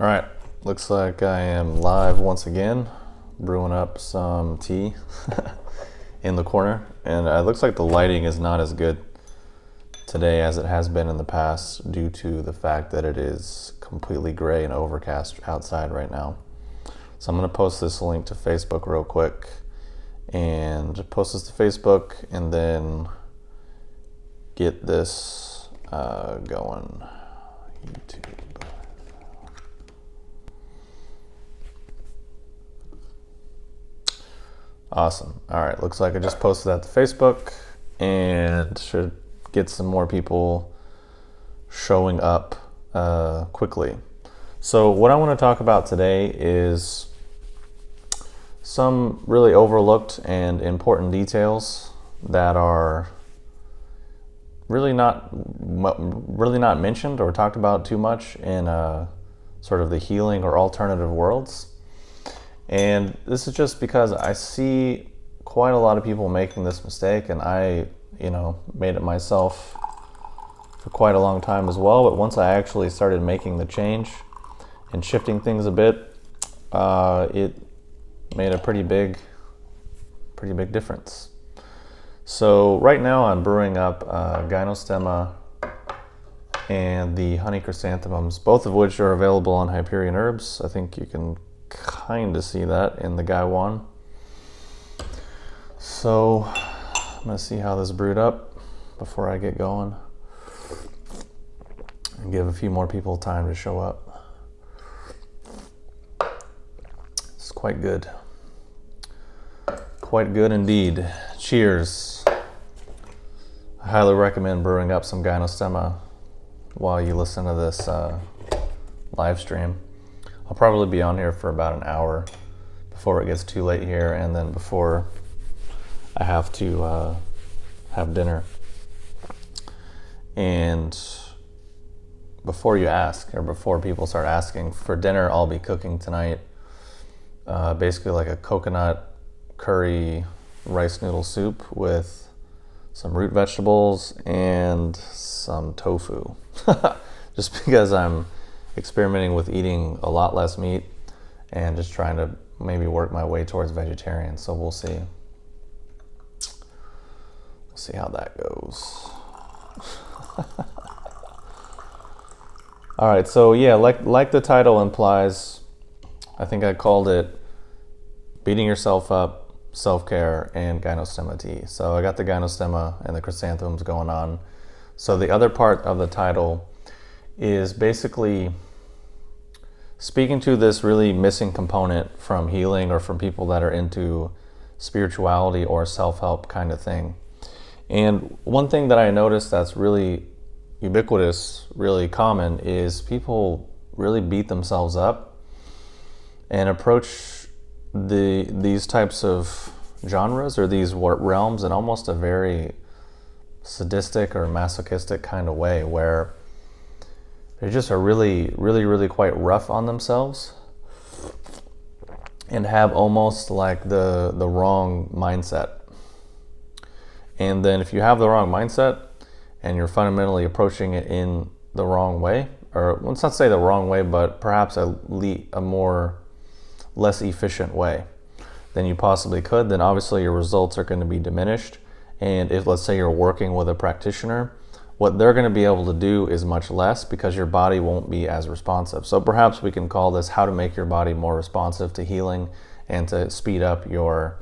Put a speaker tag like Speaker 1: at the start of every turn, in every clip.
Speaker 1: All right, looks like I am live once again, brewing up some tea in the corner, and it looks like the lighting is not as good today as it has been in the past due to the fact that it is completely gray and overcast outside right now. So I'm going to post this link to Facebook real quick and post this to Facebook and then get this going. YouTube. Awesome. All right, looks like I just posted that to Facebook and should get some more people showing up quickly. So what I want to talk about today is some really overlooked and important details that are really not mentioned or talked about too much in sort of the healing or alternative worlds. And this is just because I see quite a lot of people making this mistake, and I, made it myself for quite a long time as well. But once I actually started making the change and shifting things a bit, it made a pretty big difference. So right now I'm brewing up Gynostemma and the honey chrysanthemums, both of which are available on Hyperion Herbs. I think you can kind of see that in the Guy one. So I'm gonna see how this brewed up before I get going and give a few more people time to show up. It's quite good indeed. Cheers. I highly recommend brewing up some Gynostemma while you listen to this live stream. I'll probably be on here for about an hour before it gets too late here, and then before I have to have dinner. And before you ask, or before people start asking, for dinner I'll be cooking tonight basically like a coconut curry rice noodle soup with some root vegetables and some tofu. Just because I'm experimenting with eating a lot less meat and just trying to maybe work my way towards vegetarian. So we'll see. We'll see how that goes. All right, so yeah, like the title implies, I think I called it Beating Yourself Up, Self-Care, and Gynostemma Tea. So I got the Gynostemma and the chrysanthemums going on. So the other part of the title is basically speaking to this really missing component from healing or from people that are into spirituality or self-help kind of thing. And one thing that I noticed that's really ubiquitous, really common, is people really beat themselves up and approach these types of genres or these realms in almost a very sadistic or masochistic kind of way, where they just are really quite rough on themselves and have almost like the wrong mindset. And then if you have the wrong mindset and you're fundamentally approaching it in the wrong way, or let's not say the wrong way, but perhaps a more less efficient way than you possibly could, then obviously your results are going to be diminished. And if, let's say, you're working with a practitioner, what they're going to be able to do is much less because your body won't be as responsive. So perhaps we can call this how to make your body more responsive to healing and to speed up your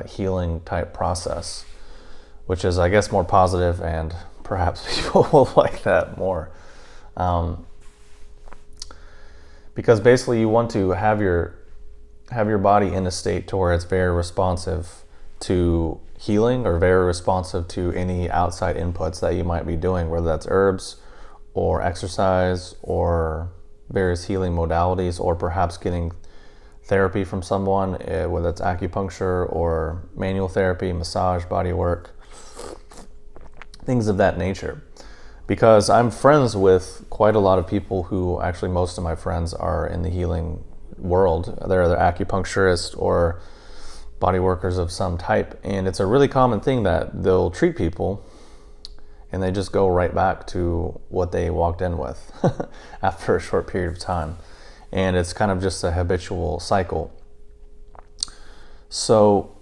Speaker 1: healing type process, which is, I guess, more positive, and perhaps people will like that more. Because basically you want to have your body in a state to where it's very responsive to healing or very responsive to any outside inputs that you might be doing, whether that's herbs or exercise or various healing modalities, or perhaps getting therapy from someone, whether it's acupuncture or manual therapy, massage, body work, things of that nature. Because I'm friends with quite a lot of people who, actually most of my friends are in the healing world. They're either acupuncturists or body workers of some type, and it's a really common thing that they'll treat people and they just go right back to what they walked in with after a short period of time. And it's kind of just a habitual cycle. So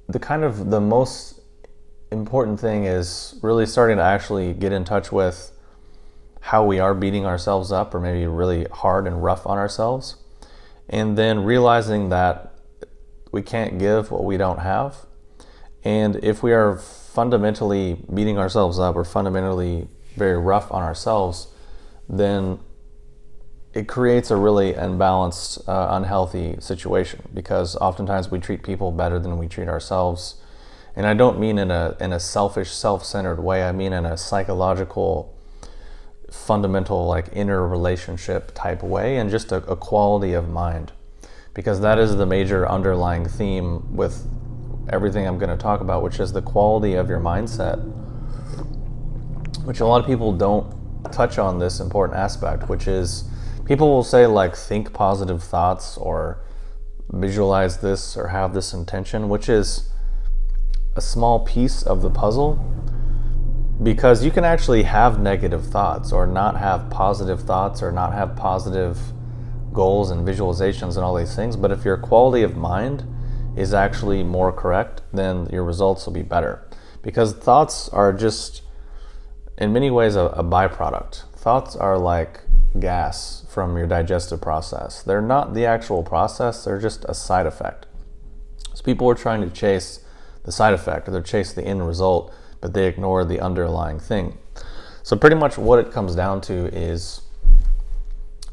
Speaker 1: the most important thing is really starting to actually get in touch with how we are beating ourselves up, or maybe really hard and rough on ourselves, and then realizing that we can't give what we don't have. And if we are fundamentally beating ourselves up or fundamentally very rough on ourselves, then it creates a really unbalanced, unhealthy situation, because oftentimes we treat people better than we treat ourselves. And I don't mean in a selfish, self-centered way. I mean in a psychological, fundamental, like inner relationship type way, and just a quality of mind. Because that is the major underlying theme with everything I'm going to talk about, which is the quality of your mindset, which a lot of people don't touch on this important aspect, which is people will say like think positive thoughts or visualize this or have this intention, which is a small piece of the puzzle, because you can actually have negative thoughts or not have positive thoughts or not have positive goals and visualizations and all these things. But if your quality of mind is actually more correct, then your results will be better, because thoughts are just in many ways a byproduct. Thoughts are like gas from your digestive process. They're not the actual process, they're just a side effect. So people are trying to chase the side effect, or they chase the end result, but they ignore the underlying thing. So pretty much what it comes down to is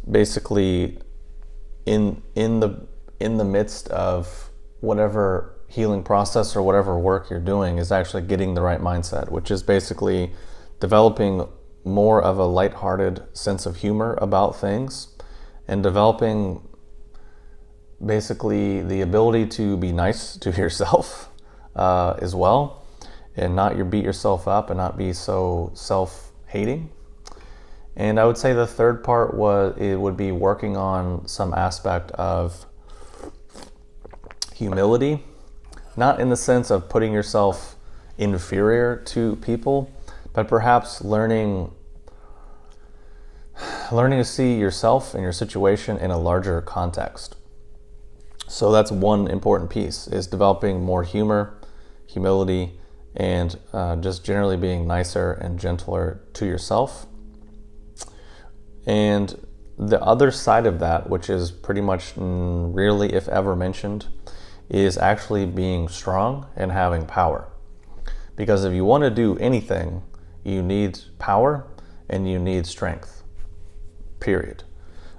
Speaker 1: basically in the midst of whatever healing process or whatever work you're doing, is actually getting the right mindset, which is basically developing more of a lighthearted sense of humor about things, and developing basically the ability to be nice to yourself as well, and not beat yourself up and not be so self-hating. And I would say the third part would be working on some aspect of humility, not in the sense of putting yourself inferior to people, but perhaps learning to see yourself and your situation in a larger context. So that's one important piece, is developing more humor, humility, and just generally being nicer and gentler to yourself. And the other side of that, which is pretty much rarely if ever mentioned, is actually being strong and having power. Because if you want to do anything, you need power and you need strength, period.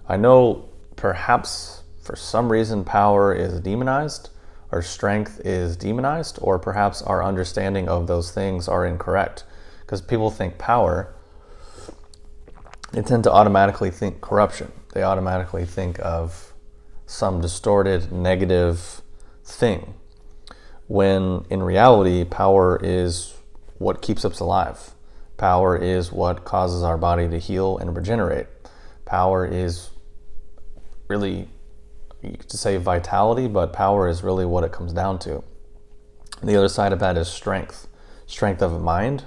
Speaker 1: I know perhaps for some reason power is demonized, or strength is demonized, or perhaps our understanding of those things are incorrect. Because people think power, they tend to automatically think corruption. They automatically think of some distorted, negative thing, when in reality, power is what keeps us alive. Power is what causes our body to heal and regenerate. Power is really, you could say vitality, but power is really what it comes down to. And the other side of that is strength. Strength of mind,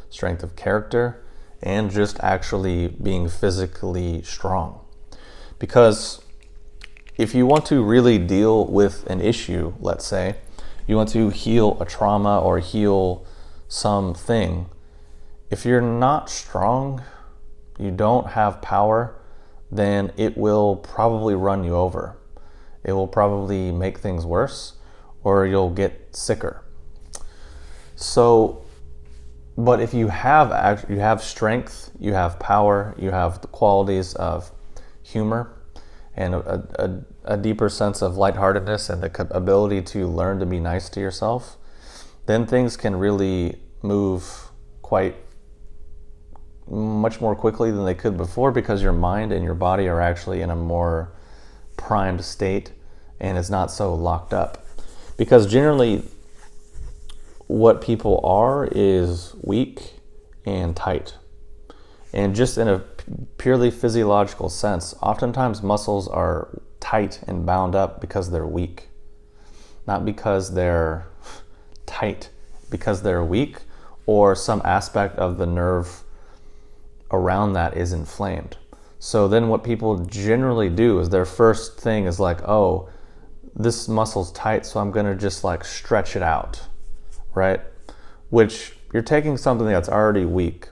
Speaker 1: strength of character, and just actually being physically strong. Because if you want to really deal with an issue, let's say, you want to heal a trauma or heal something, if you're not strong, you don't have power, then it will probably run you over. It will probably make things worse, or you'll get sicker. So, but if you have strength, you have power, you have the qualities of humor and a deeper sense of lightheartedness and the ability to learn to be nice to yourself, then things can really move quite much more quickly than they could before, because your mind and your body are actually in a more primed state and it's not so locked up. Because generally what people are is weak and tight. And just in a purely physiological sense, oftentimes muscles are tight and bound up because they're weak, not because they're tight because they're weak, or some aspect of the nerve around that is inflamed. So then what people generally do is their first thing is like, oh, this muscle's tight, so I'm going to just like stretch it out, right? Which you're taking something that's already weak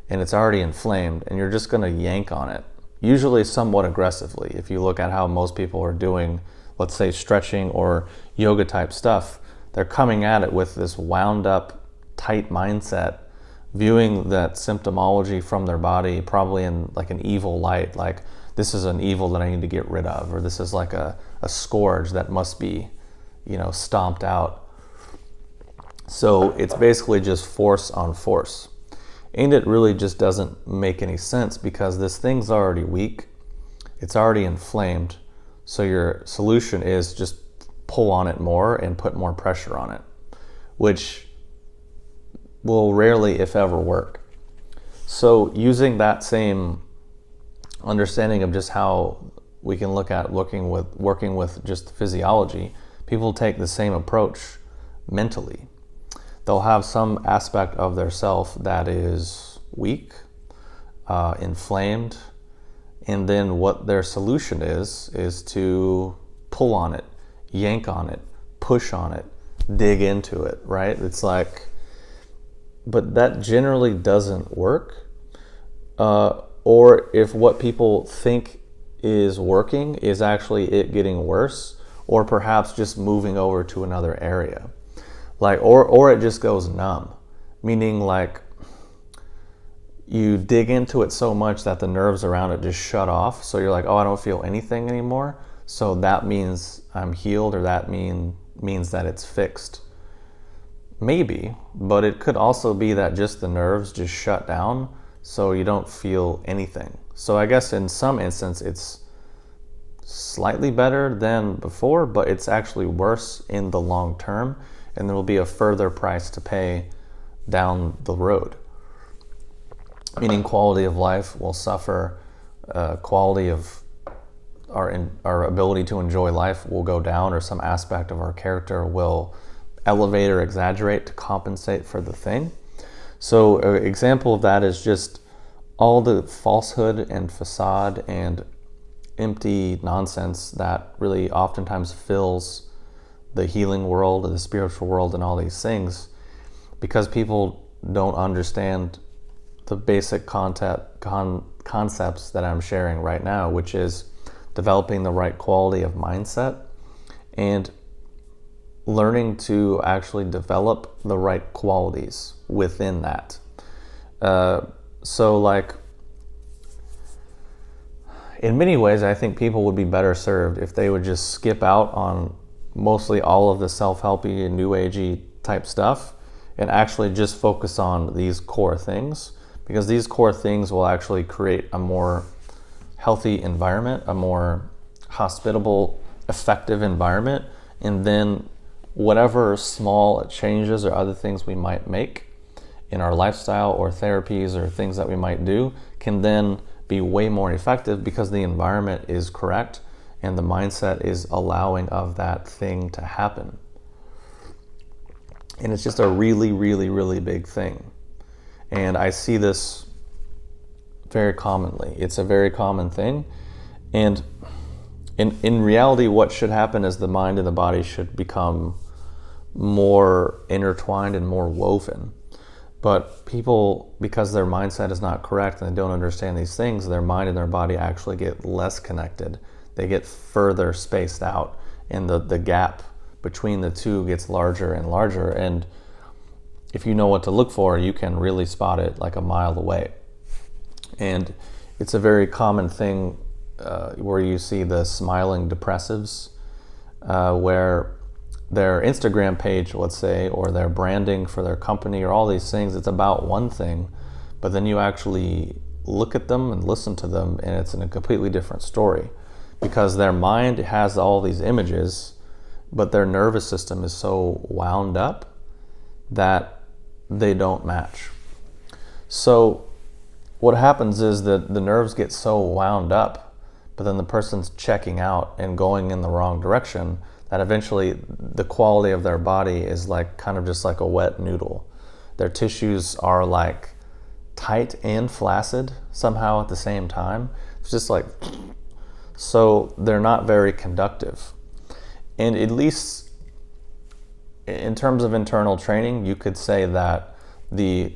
Speaker 1: and it's already inflamed, and you're just going to yank on it, usually somewhat aggressively. If you look at how most people are doing, let's say stretching or yoga type stuff, they're coming at it with this wound up, tight mindset, viewing that symptomology from their body probably in like an evil light, like this is an evil that I need to get rid of, or this is like a scourge that must be, stomped out. So it's basically just force on force. And it really just doesn't make any sense, because this thing's already weak, it's already inflamed, so your solution is just pull on it more and put more pressure on it, which will rarely, if ever, work. So using that same understanding of just how we can look at working with just physiology, people take the same approach mentally. They'll have some aspect of their self that is weak, inflamed, and then what their solution is to pull on it, yank on it, push on it, dig into it, right? It's like, but that generally doesn't work. Or if what people think is working is actually it getting worse, or perhaps just moving over to another area. Like, or it just goes numb, meaning like you dig into it so much that the nerves around it just shut off. So you're like, oh, I don't feel anything anymore. So that means I'm healed, or that means that it's fixed. Maybe, but it could also be that just the nerves just shut down, so you don't feel anything. So I guess in some instance it's slightly better than before, but it's actually worse in the long term, and there will be a further price to pay down the road. Meaning quality of life will suffer, quality of our ability to enjoy life will go down, or some aspect of our character will elevate or exaggerate to compensate for the thing. So an example of that is just all the falsehood and facade and empty nonsense that really oftentimes fills the healing world and the spiritual world and all these things, because people don't understand the basic concepts that I'm sharing right now, which is developing the right quality of mindset and learning to actually develop the right qualities within that. So like, in many ways, I think people would be better served if they would just skip out on mostly all of the self-helpy and new agey type stuff and actually just focus on these core things, because these core things will actually create a more healthy environment, a more hospitable, effective environment, and then whatever small changes or other things we might make in our lifestyle or therapies or things that we might do can then be way more effective, because the environment is correct and the mindset is allowing of that thing to happen. And it's just a really, really, really big thing. And I see this very commonly. It's a very common thing. And in reality, what should happen is the mind and the body should become more intertwined and more woven. But people, because their mindset is not correct and they don't understand these things, their mind and their body actually get less connected. They get further spaced out, and the gap between the two gets larger and larger. And if you know what to look for, you can really spot it like a mile away. And it's a very common thing where you see the smiling depressives, where their Instagram page, let's say, or their branding for their company or all these things, it's about one thing, but then you actually look at them and listen to them and it's in a completely different story, because their mind has all these images, but their nervous system is so wound up that they don't match. So what happens is that the nerves get so wound up, but then the person's checking out and going in the wrong direction, that eventually the quality of their body is like kind of just like a wet noodle. Their tissues are like tight and flaccid somehow at the same time. It's just like, so they're not very conductive. And at least in terms of internal training, you could say that the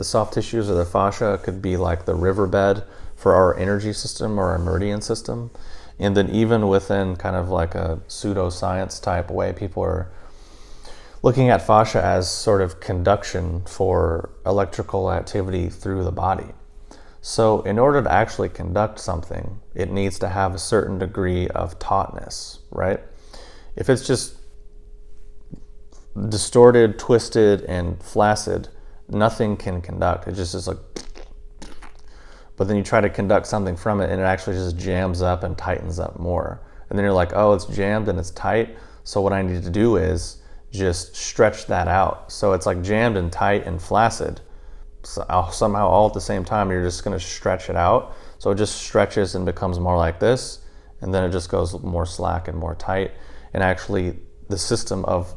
Speaker 1: soft tissues or the fascia could be like the riverbed for our energy system or our meridian system. And then even within kind of like a pseudoscience type way, people are looking at fascia as sort of conduction for electrical activity through the body. So in order to actually conduct something, it needs to have a certain degree of tautness, right? If it's just distorted, twisted, and flaccid, nothing can conduct. It just is like, but then you try to conduct something from it and it actually just jams up and tightens up more. And then you're like, oh, it's jammed and it's tight. So what I need to do is just stretch that out. So it's like jammed and tight and flaccid. So somehow all at the same time, you're just going to stretch it out. So it just stretches and becomes more like this. And then it just goes more slack and more tight. And actually the system of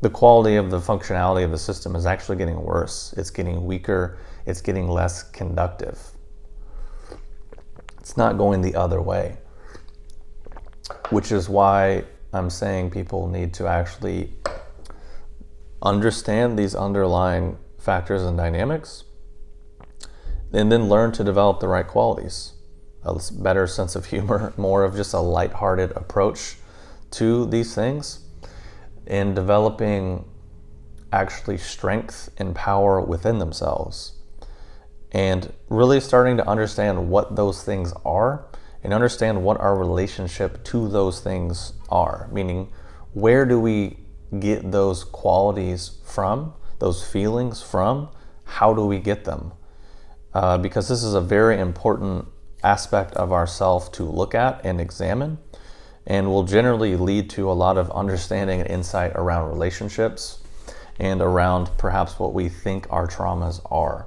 Speaker 1: the quality of the functionality of the system is actually getting worse. It's getting weaker. It's getting less conductive. It's not going the other way, which is why I'm saying people need to actually understand these underlying factors and dynamics and then learn to develop the right qualities. A better sense of humor, more of just a lighthearted approach to these things, and developing actually strength and power within themselves, and really starting to understand what those things are and understand what our relationship to those things are. Meaning, where do we get those qualities from, those feelings from? How do we get them? Because this is a very important aspect of ourself to look at and examine, and will generally lead to a lot of understanding and insight around relationships and around perhaps what we think our traumas are.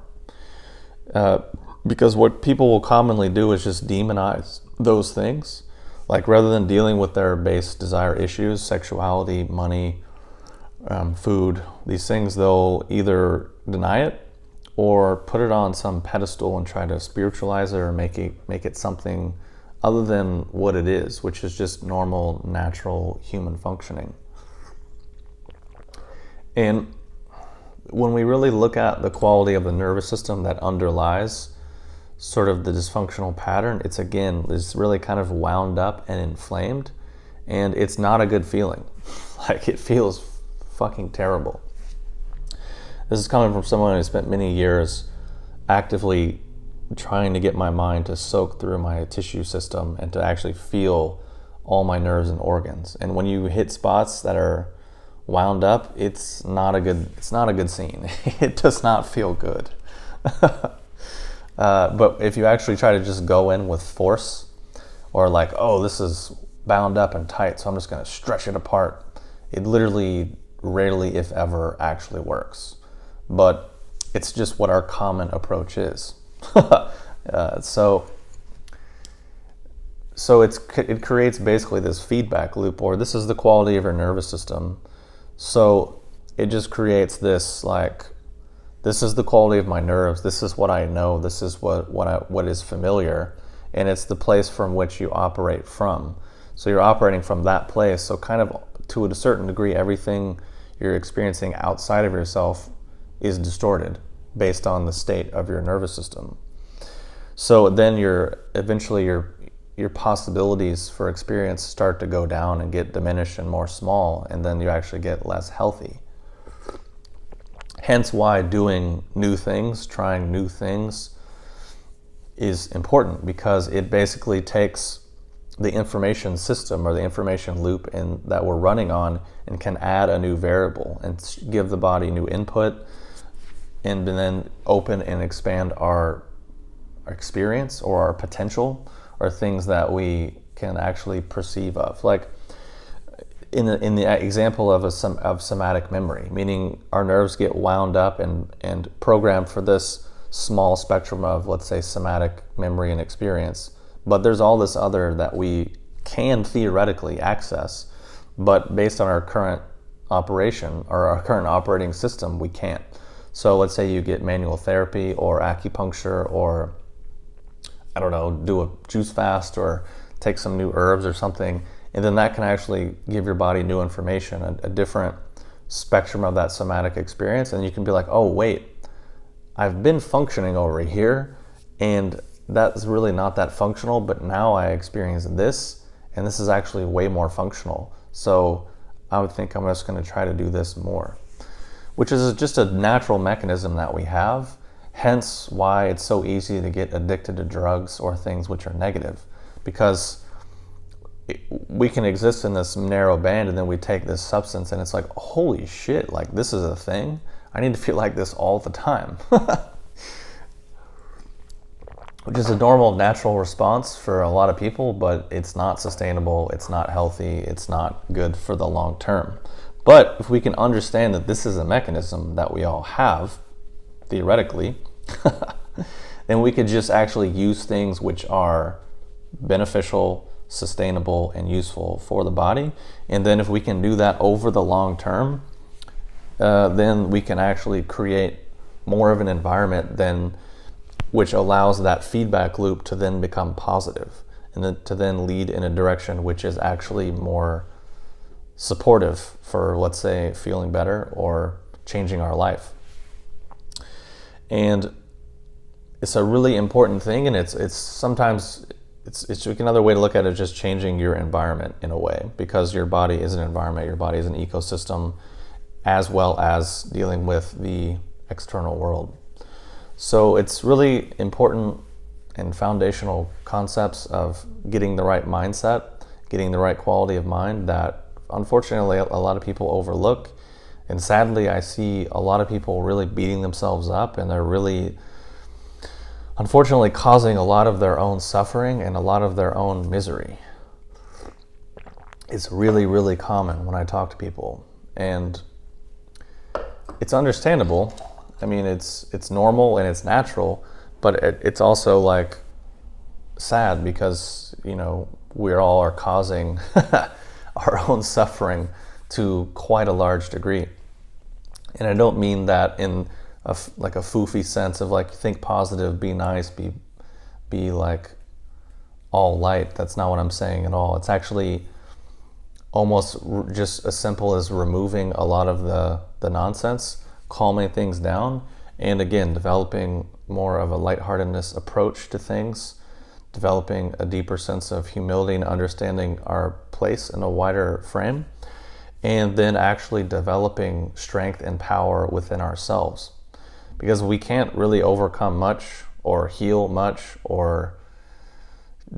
Speaker 1: Because what people will commonly do is just demonize those things. Like, rather than dealing with their base desire issues, sexuality, money, food, these things, they'll either deny it or put it on some pedestal and try to spiritualize it or make it something other than what it is, which is just normal, natural human functioning. And when we really look at the quality of the nervous system that underlies sort of the dysfunctional pattern, it's really kind of wound up and inflamed, and it's not a good feeling. Like, it feels fucking terrible. This is coming from someone who spent many years actively trying to get my mind to soak through my tissue system and to actually feel all my nerves and organs. And when you hit spots that are wound up, it's not a good scene. It does not feel good. But if you actually try to just go in with force, or like, oh, this is bound up and tight, so I'm just going to stretch it apart, it literally rarely, if ever, actually works. But it's just what our common approach is. So it creates basically this feedback loop, or this is the quality of your nervous system. So it just creates this, like, this is the quality of my nerves, this is what I know, this is what is familiar, and it's the place from which you operate from. So you're operating from that place. So kind of to a certain degree, everything you're experiencing outside of yourself is distorted based on the state of your nervous system. So then eventually your possibilities for experience start to go down and get diminished and more small, and then you actually get less healthy. Hence why doing new things, trying new things is important, because it basically takes the information system or the information loop that we're running on and can add a new variable and give the body new input, and then open and expand our experience or our potential, or things that we can actually perceive of. Like in the example of somatic memory, meaning our nerves get wound up and programmed for this small spectrum of, let's say, somatic memory and experience. But there's all this other that we can theoretically access, but based on our current operation or our current operating system, we can't. So let's say you get manual therapy or acupuncture, or I don't know, do a juice fast or take some new herbs or something, and then that can actually give your body new information, a different spectrum of that somatic experience, and you can be like, oh wait, I've been functioning over here and that's really not that functional, but now I experience this and this is actually way more functional. So I would think I'm just going to try to do this more, which is just a natural mechanism that we have, hence why it's so easy to get addicted to drugs or things which are negative, because we can exist in this narrow band and then we take this substance and it's like, holy shit, like this is a thing. I need to feel like this all the time. Which is a normal, natural response for a lot of people, but it's not sustainable, it's not healthy, it's not good for the long term. But if we can understand that this is a mechanism that we all have, theoretically, then we could just actually use things which are beneficial, sustainable, and useful for the body. And then if we can do that over the long term, then we can actually create more of an environment than which allows that feedback loop to then become positive and then to then lead in a direction which is actually more supportive for, let's say, feeling better or changing our life. And it's a really important thing, and it's sometimes it's another way to look at it, just changing your environment in a way, because your body is an environment, your body is an ecosystem, as well as dealing with the external world. So it's really important and foundational concepts of getting the right mindset, getting the right quality of mind that unfortunately a lot of people overlook. And sadly, I see a lot of people really beating themselves up, and they're really, unfortunately, causing a lot of their own suffering and a lot of their own misery. It's really, really common when I talk to people, and it's understandable. I mean, it's normal and it's natural, but it's also like sad because, you know, we all are causing our own suffering to quite a large degree. And I don't mean that in like a foofy sense of like, think positive, be nice, be like all light. That's not what I'm saying at all. It's actually almost just as simple as removing a lot of the nonsense, calming things down, and again, developing more of a lightheartedness approach to things, developing a deeper sense of humility and understanding our place in a wider frame, and then actually developing strength and power within ourselves. Because we can't really overcome much or heal much or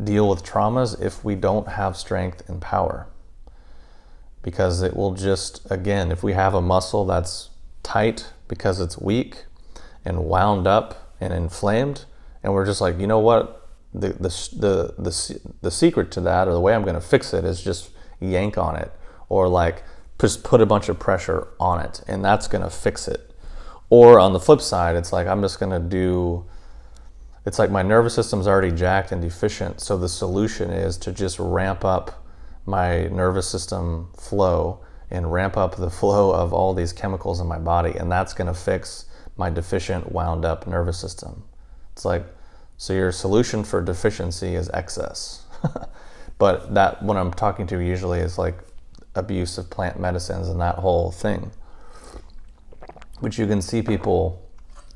Speaker 1: deal with traumas if we don't have strength and power. Because it will just, again, if we have a muscle that's tight because it's weak and wound up and inflamed, and we're just like, you know what, the secret to that, or the way I'm going to fix it, is just yank on it, or like just put a bunch of pressure on it, and that's going to fix it. Or on the flip side, it's like I'm just going to do, it's like my nervous system's already jacked and deficient, so the solution is to just ramp up my nervous system flow and ramp up the flow of all these chemicals in my body, and that's going to fix my deficient, wound up nervous system. It's like, so your solution for deficiency is excess. But that, what I'm talking to usually is like abuse of plant medicines and that whole thing, which you can see people,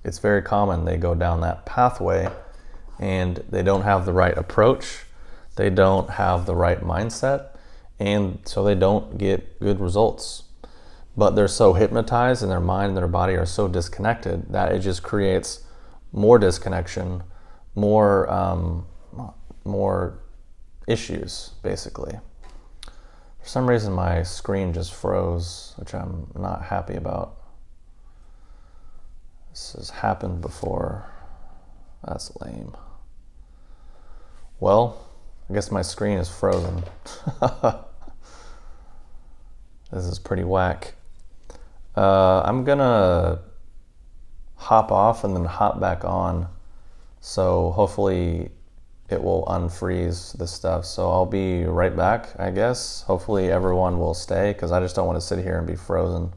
Speaker 1: it's very common, they go down that pathway and they don't have the right approach, they don't have the right mindset, and so they don't get good results. But they're so hypnotized, and their mind and their body are so disconnected that it just creates more disconnection, more issues, basically. For some reason my screen just froze, which I'm not happy about. This has happened before. That's lame. Well, I guess my screen is frozen. This is pretty whack. I'm gonna hop off and then hop back on. So hopefully it will unfreeze the stuff. So I'll be right back, I guess. Hopefully everyone will stay because I just don't want to sit here and be frozen.